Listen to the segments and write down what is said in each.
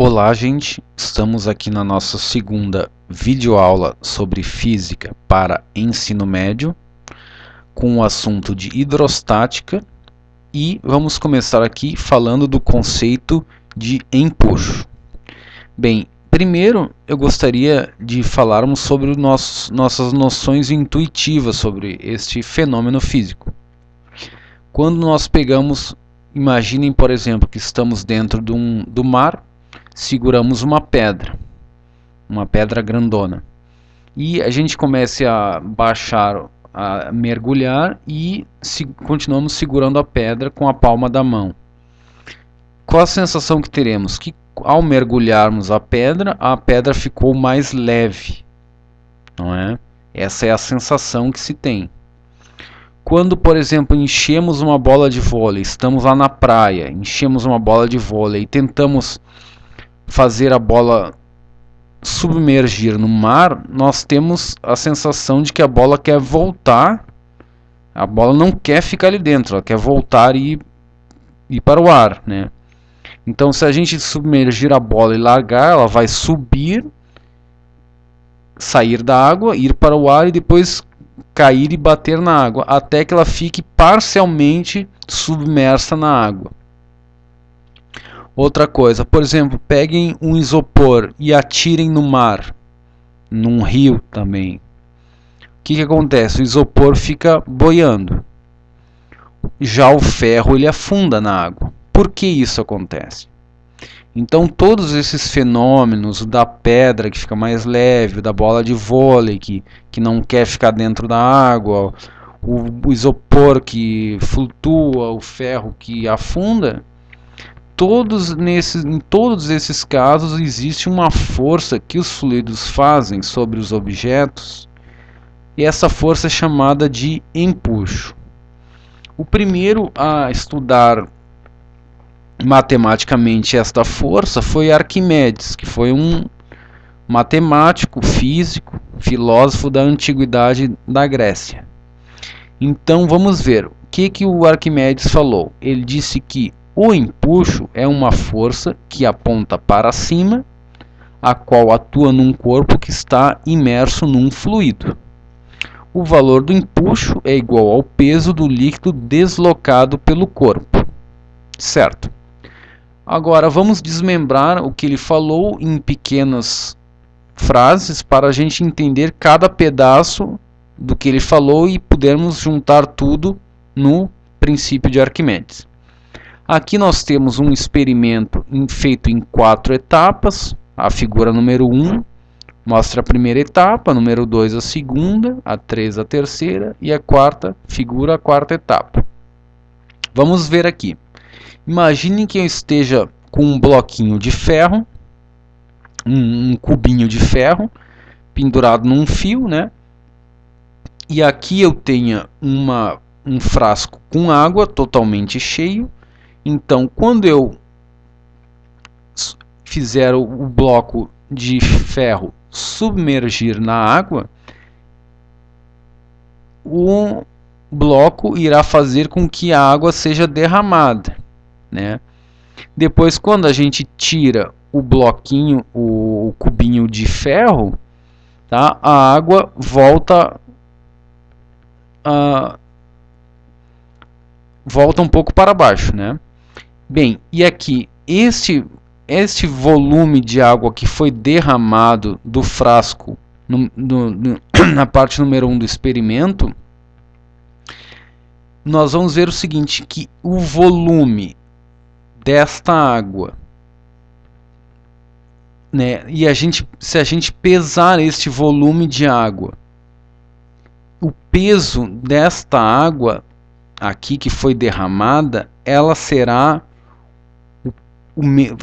Olá, gente! Estamos aqui na nossa segunda videoaula sobre física para ensino médio, com o assunto de hidrostática, e vamos começar aqui falando do conceito de empuxo. Bem, primeiro eu gostaria de falarmos sobre nossas noções intuitivas sobre este fenômeno físico. Quando nós pegamos, imaginem, por exemplo, que estamos dentro do mar, seguramos uma pedra grandona, e a gente começa a baixar, a mergulhar e continuamos segurando a pedra com a palma da mão. Qual a sensação que teremos? Que ao mergulharmos a pedra ficou mais leve, não é? Essa é a sensação que se tem. Quando, por exemplo, enchemos uma bola de vôlei, estamos lá na praia, enchemos uma bola de vôlei e tentamos fazer a bola submergir no mar, nós temos a sensação de que a bola quer voltar, a bola não quer ficar ali dentro, ela quer voltar e ir para o ar, né? Então, se a gente submergir a bola e largar, ela vai subir, sair da água, ir para o ar e depois cair e bater na água, até que ela fique parcialmente submersa na água. Outra coisa, por exemplo, peguem um isopor e atirem no mar, num rio também. O que acontece? O isopor fica boiando. Já o ferro ele afunda na água. Por que isso acontece? Então todos esses fenômenos da pedra que fica mais leve, da bola de vôlei que não quer ficar dentro da água, o isopor que flutua, o ferro que afunda, em todos esses casos existe uma força que os fluidos fazem sobre os objetos, e essa força é chamada de empuxo. O primeiro a estudar matematicamente esta força foi Arquimedes, que foi um matemático, físico, filósofo da antiguidade da Grécia. Então vamos ver o que o Arquimedes falou. Ele disse que o empuxo é uma força que aponta para cima, a qual atua num corpo que está imerso num fluido. O valor do empuxo é igual ao peso do líquido deslocado pelo corpo. Certo? Agora vamos desmembrar o que ele falou em pequenas frases para a gente entender cada pedaço do que ele falou e pudermos juntar tudo no princípio de Arquimedes. Aqui nós temos um experimento feito em 4 etapas. A figura número 1 mostra a primeira etapa, número 2 a segunda, a 3 a terceira e a quarta figura a quarta etapa. Vamos ver aqui. Imaginem que eu esteja com um bloquinho de ferro, um cubinho de ferro pendurado num fio, né? E aqui eu tenha um frasco com água totalmente cheio. Então, quando eu fizer o bloco de ferro submergir na água, o bloco irá fazer com que a água seja derramada, né? Depois, quando a gente tira o bloquinho, o cubinho de ferro, tá? A água volta um pouco para baixo, né? Bem, e aqui, este volume de água que foi derramado do frasco na parte número 1 do experimento, nós vamos ver o seguinte, que o volume desta água, né, e se a gente pesar este volume de água, o peso desta água aqui que foi derramada, ela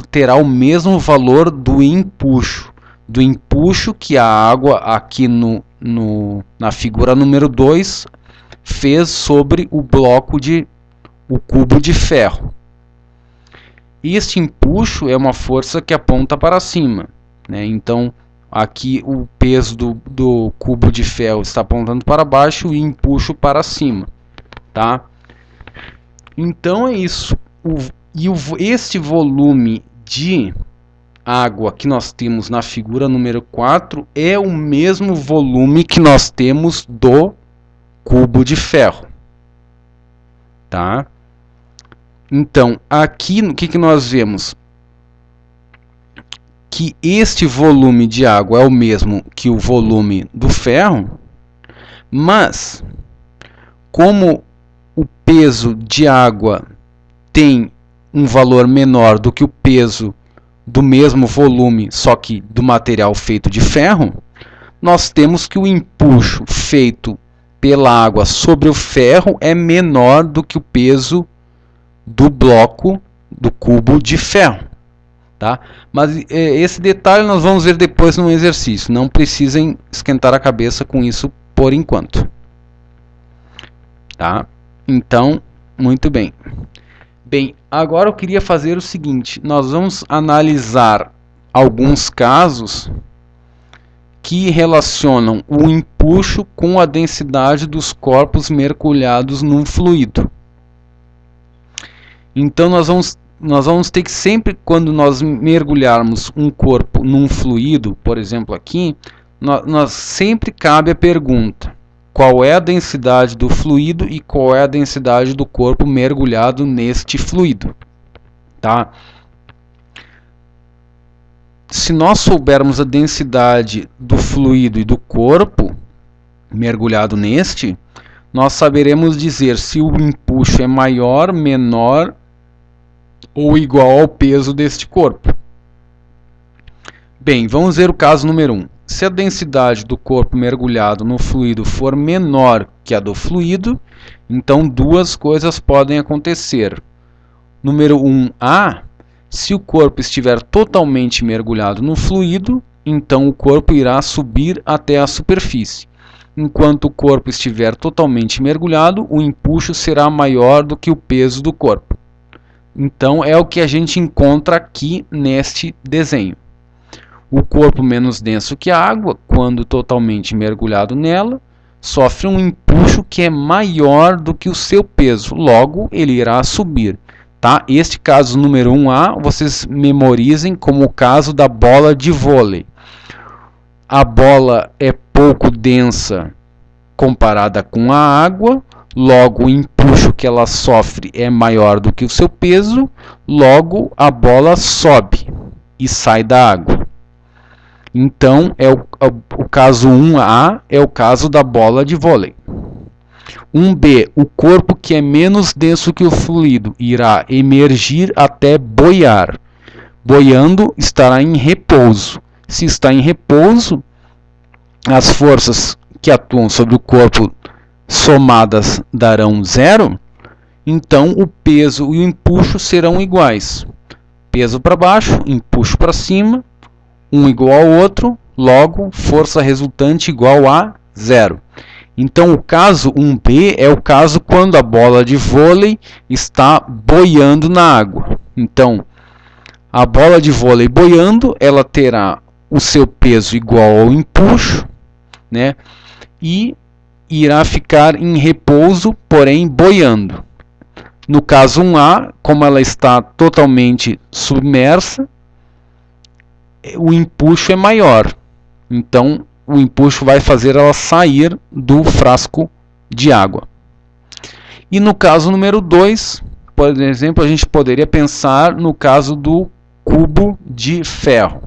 terá o mesmo valor do empuxo que a água aqui na figura número 2 fez sobre o cubo de ferro. Este empuxo é uma força que aponta para cima, né? Então aqui o peso do cubo de ferro está apontando para baixo e o empuxo para cima, tá? Então é isso. Este volume de água que nós temos na figura número 4 é o mesmo volume que nós temos do cubo de ferro. Tá? Então, aqui o que nós vemos? Que este volume de água é o mesmo que o volume do ferro, mas como o peso de água tem um valor menor do que o peso do mesmo volume, só que do material feito de ferro, nós temos que o empuxo feito pela água sobre o ferro é menor do que o peso do bloco do cubo de ferro. Tá? Mas esse detalhe nós vamos ver depois no exercício. Não precisem esquentar a cabeça com isso por enquanto. Tá? Então, muito bem. Bem, agora eu queria fazer o seguinte. Nós vamos analisar alguns casos que relacionam o empuxo com a densidade dos corpos mergulhados num fluido. Então nós vamos ter que sempre, quando nós mergulharmos um corpo num fluido, por exemplo aqui, nós sempre cabe a pergunta: qual é a densidade do fluido e qual é a densidade do corpo mergulhado neste fluido? Tá? Se nós soubermos a densidade do fluido e do corpo mergulhado neste, nós saberemos dizer se o empuxo é maior, menor ou igual ao peso deste corpo. Bem, vamos ver o caso número 1. Se a densidade do corpo mergulhado no fluido for menor que a do fluido, então duas coisas podem acontecer. Número 1A, se o corpo estiver totalmente mergulhado no fluido, então o corpo irá subir até a superfície. Enquanto o corpo estiver totalmente mergulhado, o empuxo será maior do que o peso do corpo. Então é o que a gente encontra aqui neste desenho. O corpo menos denso que a água, quando totalmente mergulhado nela, sofre um empuxo que é maior do que o seu peso, logo ele irá subir. Tá? Este caso número 1A, vocês memorizem como o caso da bola de vôlei. A bola é pouco densa comparada com a água, logo o empuxo que ela sofre é maior do que o seu peso, logo a bola sobe e sai da água. Então, o caso 1A é o caso da bola de vôlei. 1B, o corpo que é menos denso que o fluido irá emergir até boiar. Boiando, estará em repouso. Se está em repouso, as forças que atuam sobre o corpo somadas darão 0, então o peso e o empuxo serão iguais. Peso para baixo, empuxo para cima, um igual ao outro, logo força resultante igual a 0. Então o caso 1B é o caso quando a bola de vôlei está boiando na água. Então a bola de vôlei boiando, ela terá o seu peso igual ao empuxo, né? E irá ficar em repouso, porém boiando. No caso 1A, como ela está totalmente submersa, o empuxo é maior. Então, o empuxo vai fazer ela sair do frasco de água. E no caso número 2, por exemplo, a gente poderia pensar no caso do cubo de ferro.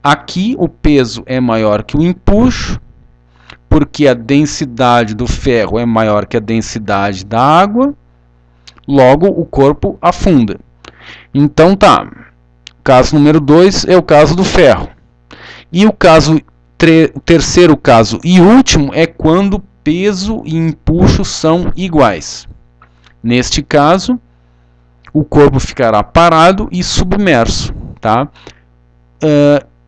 Aqui o peso é maior que o empuxo, porque a densidade do ferro é maior que a densidade da água, logo o corpo afunda. Então tá, o caso número 2 é o caso do ferro. E o terceiro caso e último é quando peso e empuxo são iguais. Neste caso, o corpo ficará parado e submerso. Tá?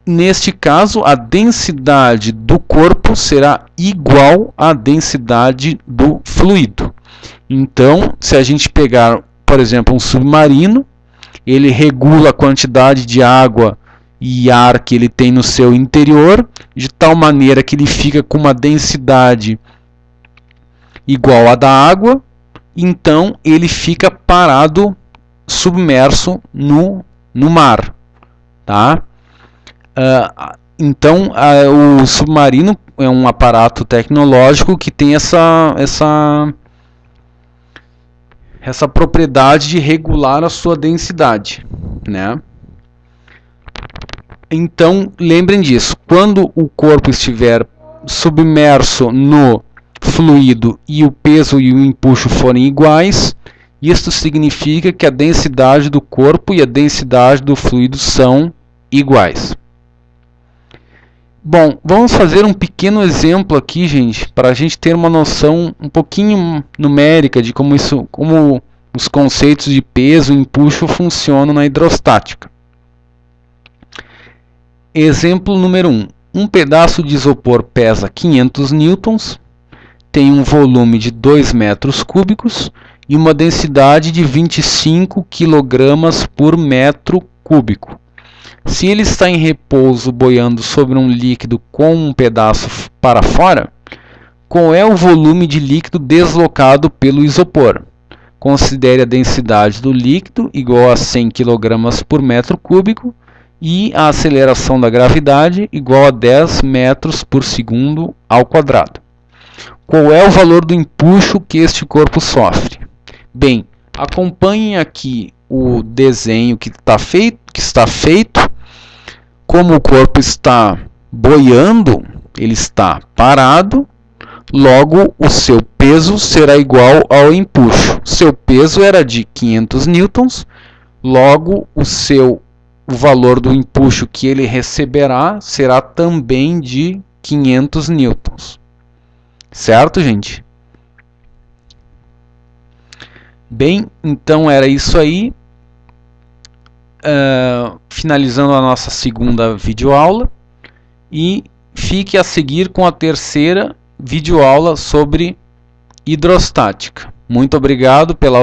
Neste caso, a densidade do corpo será igual à densidade do fluido. Então, se a gente pegar, por exemplo, um submarino, ele regula a quantidade de água e ar que ele tem no seu interior, de tal maneira que ele fica com uma densidade igual à da água, então ele fica parado, submerso no mar. Tá? Então, o submarino é um aparato tecnológico que tem essa propriedade de regular a sua densidade, né? Então, lembrem disso. Quando o corpo estiver submerso no fluido e o peso e o empuxo forem iguais, isto significa que a densidade do corpo e a densidade do fluido são iguais. Bom, vamos fazer um pequeno exemplo aqui, gente, para a gente ter uma noção um pouquinho numérica de como os conceitos de peso e empuxo funcionam na hidrostática. Exemplo número 1. Um pedaço de isopor pesa 500 newtons, tem um volume de 2 metros cúbicos e uma densidade de 25 kg por metro cúbico. Se ele está em repouso boiando sobre um líquido com um pedaço para fora, qual é o volume de líquido deslocado pelo isopor? Considere a densidade do líquido igual a 100 kg por metro cúbico e a aceleração da gravidade igual a 10 metros por segundo ao quadrado. Qual é o valor do empuxo que este corpo sofre? Bem, acompanhem aqui o desenho que está feito. Como o corpo está boiando, ele está parado, logo o seu peso será igual ao empuxo. Seu peso era de 500 newtons, logo o valor do empuxo que ele receberá será também de 500 newtons. Certo, gente? Bem, então era isso aí. Finalizando a nossa segunda videoaula, e fique a seguir com a terceira videoaula sobre hidrostática. Muito obrigado pela